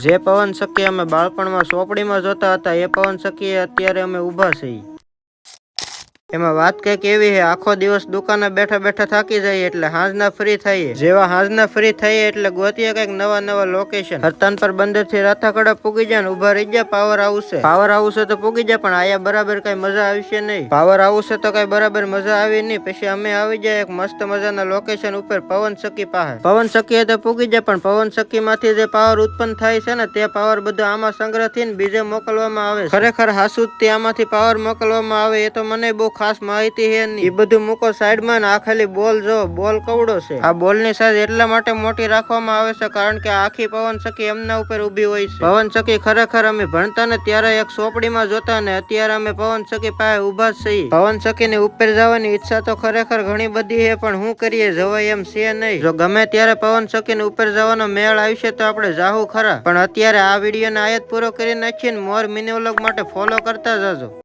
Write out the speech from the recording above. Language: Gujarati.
જે પવન ચક્કી અમે બાળપણમાં ચોપડીમાં જોતા હતા એ પવન ચક્કી અત્યારે અમે ઊભા છીએ. એમાં વાત કઈક એવી છે, આખો દિવસ દુકાને બેઠા બેઠા થાકી જાય એટલે હાંજના ફ્રી થઈએ. જેવા હાંજના ફ્રી થઈએ એટલે ગોતીએ કઈક નવા નવા લોકેશન. હરતાનપર બંદર થી રાથાકડા પૂગી જાય ને ઉભા રહી ગયા પાવર હાઉસે. પાવર હાઉસે તો પૂગી જાય પણ આયા બરાબર કઈ મજા આવશે નહીં. પાવર હાઉસે તો કઈ બરાબર મજા આવી નહીં. પછી અમે આવી જાય એક મસ્ત મજાના લોકેશન ઉપર પવન ચક્કી પાસે. પવન ચક્કી તો પૂગી જાય પણ પવન ચક્કી માંથી જે પાવર ઉત્પન્ન થાય છે ને તે પાવર બધો આમાં સંગ્રહ થઈને બીજે મોકલવામાં આવે છે. ખરેખર હાસુ જ આમાંથી પાવર મોકલવામાં આવે એ તો મને બહુ ખાસ માહિતી છે નહીં. એ બધું મૂકો સાઈડમાં ને આ ખાલી બોલ જો બોલ કવડો છે. આ બોલ ની સાઈઝ એટલા માટે મોટી રાખવામાં આવે છે કારણ કે આખી પવન ચક્કી એમના ઉપર ઉભી હોય છે. પવન ચક્કી ખરેખર અમે ભણતા ને ત્યારે એક ચોપડીમાં જોતા ને અત્યારે અમે પવન ચક્કી પાસે ઉભા જ છીએ. પવન ચક્કી ની ઉપર જવાની ઈચ્છા તો ખરેખર ઘણી બધી છે પણ શું કરીએ જવાય એમ છે નહીં. જો ગમે ત્યારે પવન ચક્કી ની ઉપર જવાનો મેળ આવશે તો આપણે જાહુ ખરા. પણ અત્યારે આ વિડીયો ને આયત પૂરો કરી નાખીને મોર મિની વ્લોગ માટે ફોલો કરતા જજો.